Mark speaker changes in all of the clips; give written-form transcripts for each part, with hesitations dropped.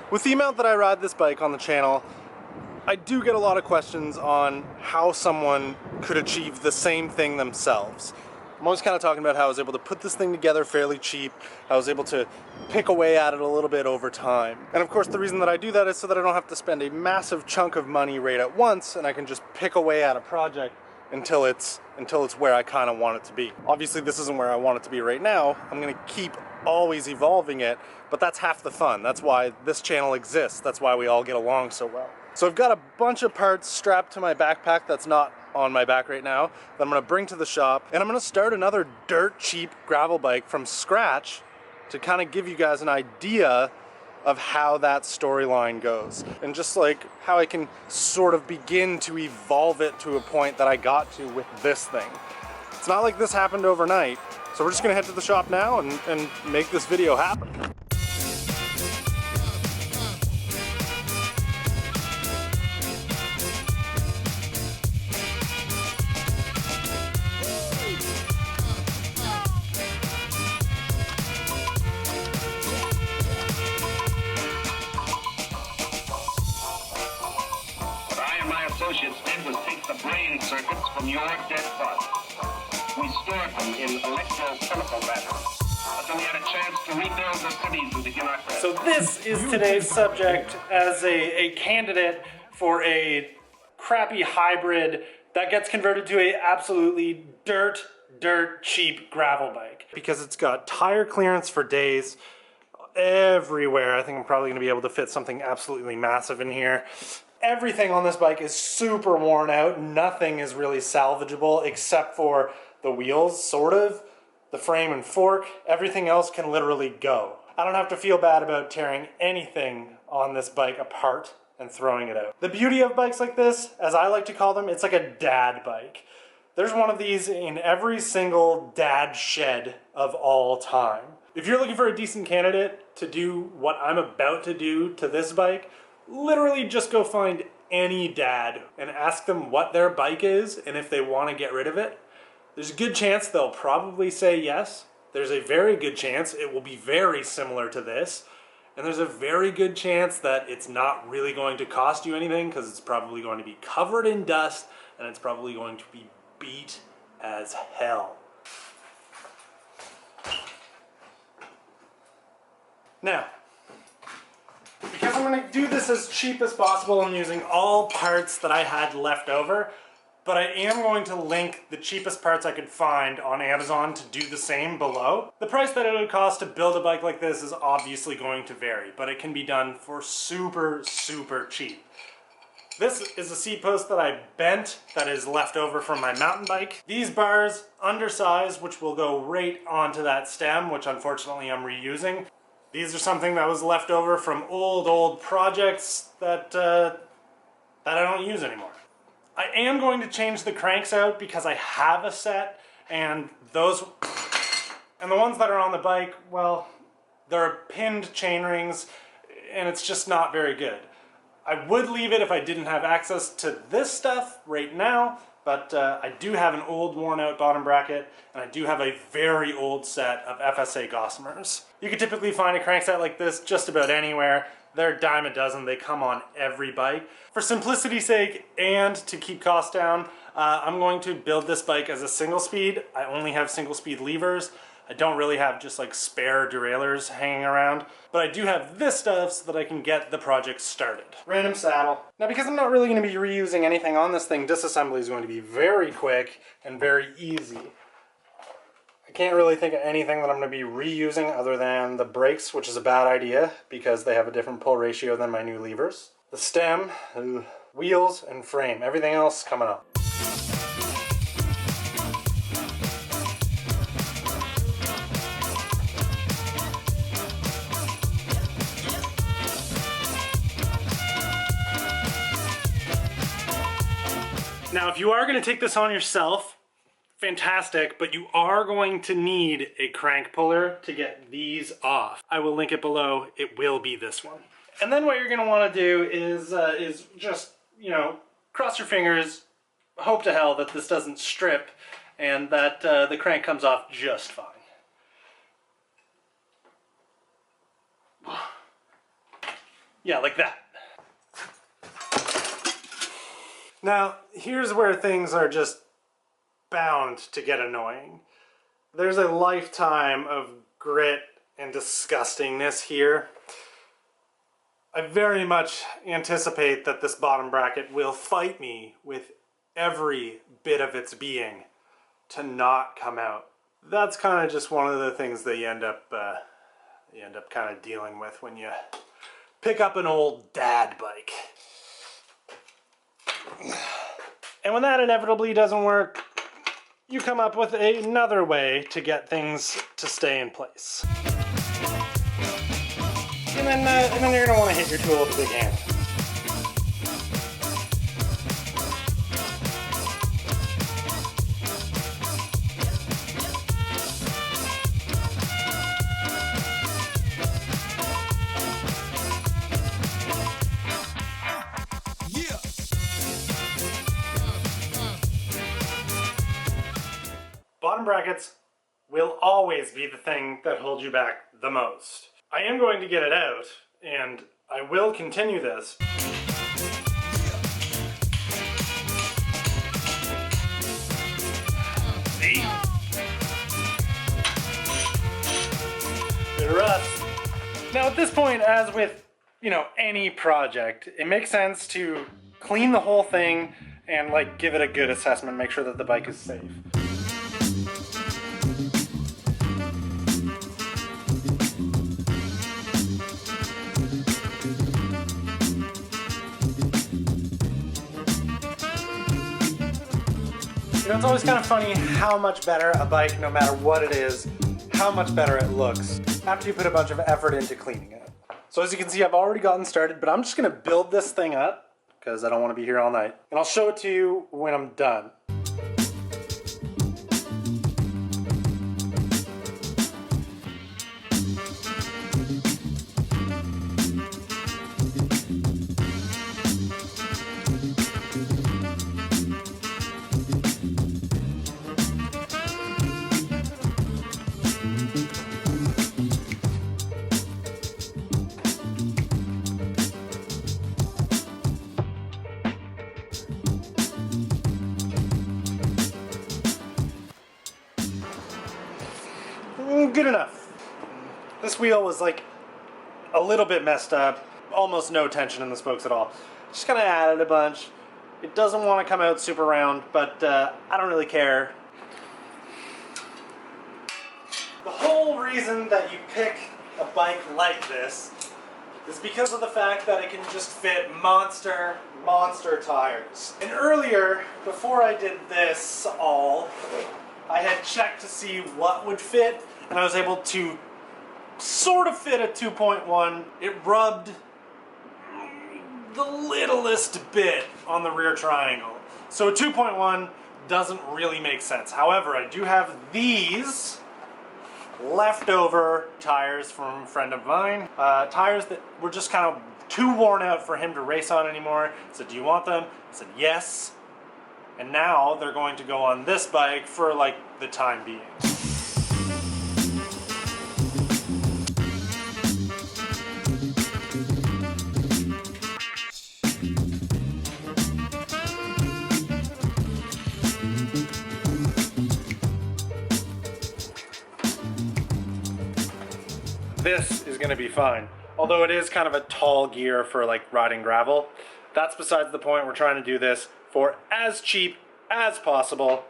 Speaker 1: With the amount that I ride this bike on the channel, I do get a lot of questions on how someone could achieve the same thing themselves. I'm always kind of talking about how I was able to put this thing together fairly cheap. I was able to pick away at it a little bit over time. And of course the reason that I do that is so that I don't have to spend a massive chunk of money right at once, and I can just pick away at a project until it's where I kind of want it to be. Obviously this isn't where I want it to be right now. I'm going to keep always evolving it, but that's half the fun. That's why this channel exists. That's why we all get along so well. So I've got a bunch of parts strapped to my backpack that's not on my back right now that I'm going to bring to the shop, and I'm going to start another dirt cheap gravel bike from scratch to kind of give you guys an idea of how that storyline goes, and just like how I can sort of begin to evolve it to a point that I got to with this thing. It's not like this happened overnight, so we're just gonna head to the shop now and make this video happen.
Speaker 2: Associates did was take the brain circuits from your dead body. We stored them in electrochemical batteries until we had a chance to rebuild the cities and begin our quest.
Speaker 1: So this is today's subject as a candidate for a crappy hybrid that gets converted to a absolutely dirt cheap gravel bike. Because it's got tire clearance for days everywhere. I think I'm probably going to be able to fit something absolutely massive in here. Everything on this bike is super worn out. Nothing is really salvageable except for the wheels, sort of, the frame and fork. Everything else can literally go. I don't have to feel bad about tearing anything on this bike apart and throwing it out. The beauty of bikes like this, as I like to call them, it's like a dad bike. There's one of these in every single dad shed of all time. If you're looking for a decent candidate to do what I'm about to do to this bike, literally just go find any dad and ask them what their bike is and if they want to get rid of it. There's a good chance they'll probably say yes. There's a very good chance it will be very similar to this. And there's a very good chance that it's not really going to cost you anything because it's probably going to be covered in dust and it's probably going to be beat as hell. Now, because I'm going to do this as cheap as possible, I'm using all parts that I had left over, but I am going to link the cheapest parts I could find on Amazon to do the same below. The price that it would cost to build a bike like this is obviously going to vary, but it can be done for super cheap. This is a seat post that I bent that is left over from my mountain bike. These bars, undersized, which will go right onto that stem, which unfortunately I'm reusing. These are something that was left over from old projects that I don't use anymore. I am going to change the cranks out because I have a set, and the ones that are on the bike, well, they're pinned chain rings, and it's just not very good. I would leave it if I didn't have access to this stuff right now, but I do have an old worn out bottom bracket, and I do have a very old set of FSA Gossamers. You can typically find a crankset like this just about anywhere. They're a dime a dozen, they come on every bike. For simplicity's sake and to keep costs down, I'm going to build this bike as a single speed. I only have single speed levers. I don't really have just like spare derailleurs hanging around, but I do have this stuff so that I can get the project started. Random saddle. Now because I'm not really going to be reusing anything on this thing, disassembly is going to be very quick and very easy. I can't really think of anything that I'm going to be reusing other than the brakes, which is a bad idea because they have a different pull ratio than my new levers. The stem, wheels, and frame. Everything else coming up. Now, if you are going to take this on yourself, fantastic, but you are going to need a crank puller to get these off. I will link it below. It will be this one. And then what you're going to want to do is just, you know, cross your fingers, hope to hell that this doesn't strip and that the crank comes off just fine. Yeah, like that. Now, here's where things are just bound to get annoying. There's a lifetime of grit and disgustingness here. I very much anticipate that this bottom bracket will fight me with every bit of its being to not come out. That's kind of just one of the things that you end up kind of dealing with when you pick up an old dad bike. And when that inevitably doesn't work, you come up with another way to get things to stay in place. And then you're going to want to hit your tool with a big hand. Bottom brackets will always be the thing that holds you back the most. I am going to get it out, and I will continue this. See? Bit rough. Now at this point, as with, any project, it makes sense to clean the whole thing and give it a good assessment, make sure that the bike is safe. It's always kind of funny how much better a bike, no matter what it is, how much better it looks after you put a bunch of effort into cleaning it. So as you can see, I've already gotten started, but I'm just going to build this thing up because I don't want to be here all night. And I'll show it to you when I'm done. Good enough. This wheel was a little bit messed up, almost no tension in the spokes at all. Just kind of added a bunch. It doesn't want to come out super round, but I don't really care. The whole reason that you pick a bike like this is because of the fact that it can just fit monster tires. And earlier, before I did this all, I had checked to see what would fit, and I was able to sort of fit a 2.1. It rubbed the littlest bit on the rear triangle. So a 2.1 doesn't really make sense. However, I do have these leftover tires from a friend of mine. Tires that were just kind of too worn out for him to race on anymore. He said, "Do you want them?" I said, "Yes." And now they're going to go on this bike for the time being. This is going to be fine. Although it is kind of a tall gear for riding gravel. That's besides the point. We're trying to do this for as cheap as possible,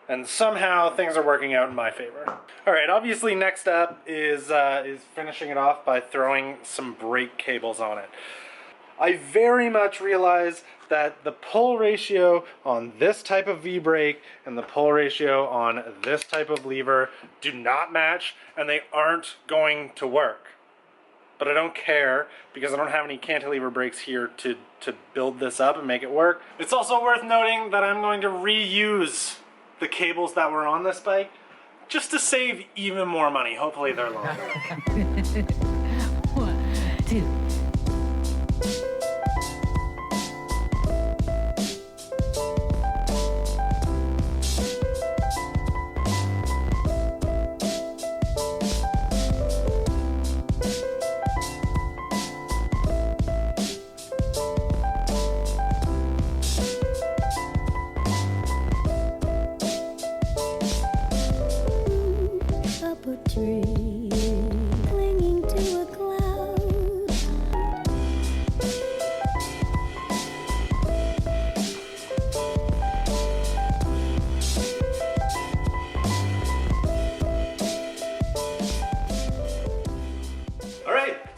Speaker 1: and somehow things are working out in my favor. Alright, obviously next up is finishing it off by throwing some brake cables on it. I very much realize that the pull ratio on this type of V-brake and the pull ratio on this type of lever do not match, and they aren't going to work. But I don't care, because I don't have any cantilever brakes here to build this up and make it work. It's also worth noting that I'm going to reuse the cables that were on this bike just to save even more money. Hopefully they're longer.
Speaker 3: 1, 2.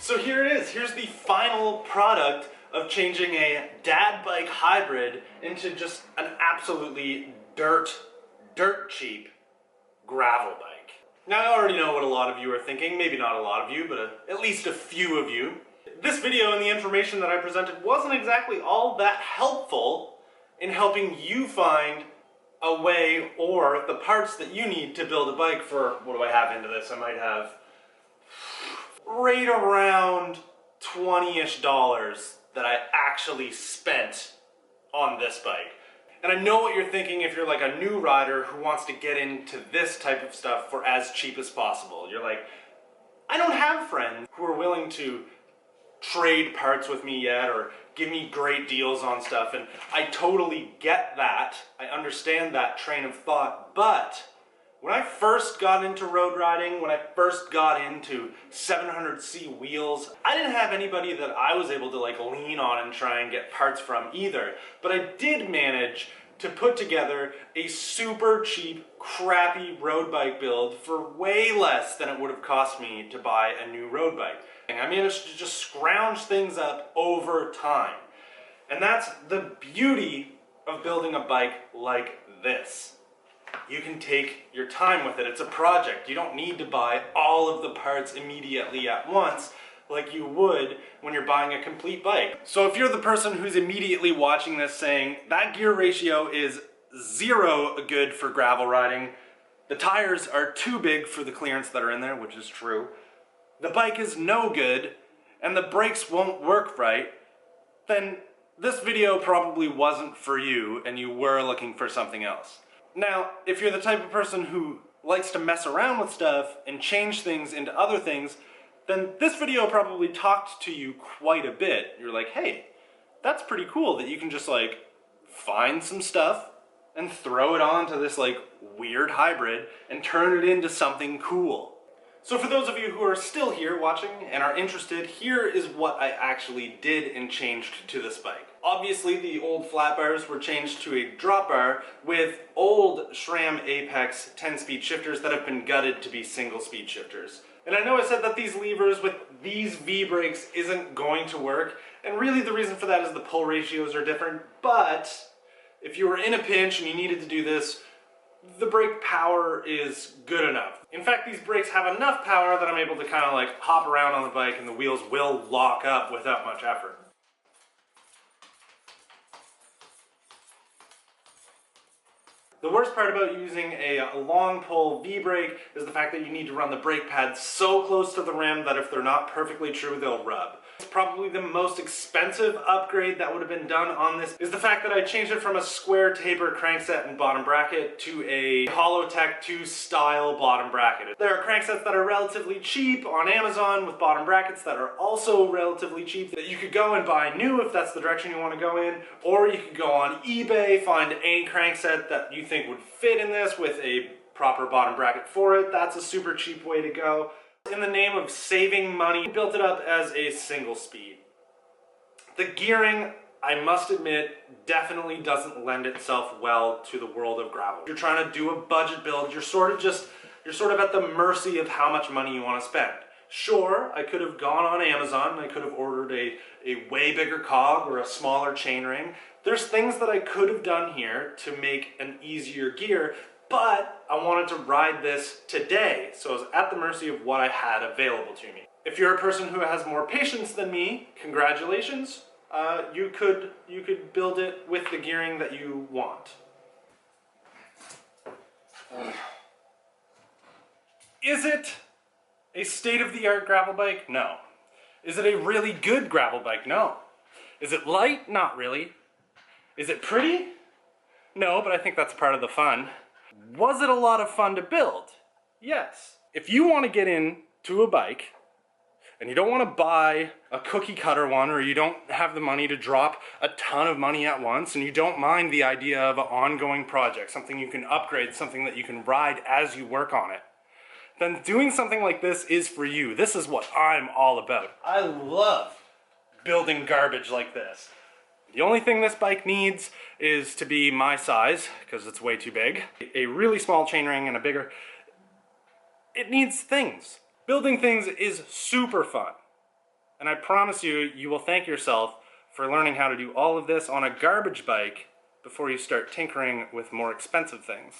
Speaker 1: So here it is. Here's the final product of changing a dad bike hybrid into just an absolutely dirt cheap gravel bike. Now I already know what a lot of you are thinking, maybe not a lot of you, but at least a few of you. This video and the information that I presented wasn't exactly all that helpful in helping you find a way or the parts that you need to build a bike for, what do I have into this? I might have right around $20-ish that I actually spent on this bike. And I know what you're thinking if you're like a new rider who wants to get into this type of stuff for as cheap as possible. You're like, I don't have friends who are willing to trade parts with me yet or give me great deals on stuff, and I totally get that. I understand that train of thought, but when I first got into road riding, when I first got into 700C wheels, I didn't have anybody that I was able to like lean on and try and get parts from either. But I did manage to put together a super cheap, crappy road bike build for way less than it would have cost me to buy a new road bike. And I managed to just scrounge things up over time. And that's the beauty of building a bike like this. You can take your time with it. It's a project. You don't need to buy all of the parts immediately at once like you would when you're buying a complete bike. So if you're the person who's immediately watching this saying, that gear ratio is 0 good for gravel riding, the tires are too big for the clearance that are in there, which is true, the bike is no good, and the brakes won't work right, then this video probably wasn't for you and you were looking for something else. Now, if you're the type of person who likes to mess around with stuff and change things into other things, then this video probably talked to you quite a bit. You're like, hey, that's pretty cool that you can just like find some stuff and throw it onto this like weird hybrid and turn it into something cool. So for those of you who are still here watching and are interested, here is what I actually did and changed to this bike. Obviously the old flat bars were changed to a drop bar with old SRAM Apex 10-speed shifters that have been gutted to be single-speed shifters. And I know I said that these levers with these V-brakes isn't going to work, and really the reason for that is the pull ratios are different, but if you were in a pinch and you needed to do this, the brake power is good enough. In fact, these brakes have enough power that I'm able to kind of like hop around on the bike and the wheels will lock up without much effort. The worst part about using a long pull V-brake is the fact that you need to run the brake pads so close to the rim that if they're not perfectly true, they'll rub. It's probably the most expensive upgrade that would have been done on this is the fact that I changed it from a square taper crankset and bottom bracket to a Hollowtech 2 style bottom bracket. There are cranksets that are relatively cheap on Amazon with bottom brackets that are also relatively cheap that you could go and buy new if that's the direction you want to go in, or you could go on eBay, find a crankset that you think would fit in this with a proper bottom bracket for it. That's a super cheap way to go. In the name of saving money, I built it up as a single speed. The gearing, I must admit, definitely doesn't lend itself well to the world of gravel. If you're trying to do a budget build, you're sort of at the mercy of how much money you want to spend. Sure, I could have gone on Amazon and I could have ordered a way bigger cog or a smaller chainring. There's things that I could have done here to make an easier gear, but I wanted to ride this today, so I was at the mercy of what I had available to me. If you're a person who has more patience than me, congratulations. You could build it with the gearing that you want. Is it a state-of-the-art gravel bike? No. Is it a really good gravel bike? No. Is it light? Not really. Is it pretty? No, but I think that's part of the fun. Was it a lot of fun to build? Yes. If you want to get into a bike and you don't want to buy a cookie cutter one, or you don't have the money to drop a ton of money at once, and you don't mind the idea of an ongoing project, something you can upgrade, something that you can ride as you work on it, then doing something like this is for you. This is what I'm all about. I love building garbage like this. The only thing this bike needs is to be my size, because it's way too big. A really small chainring and a bigger... It needs things. Building things is super fun. And I promise you, you will thank yourself for learning how to do all of this on a garbage bike before you start tinkering with more expensive things.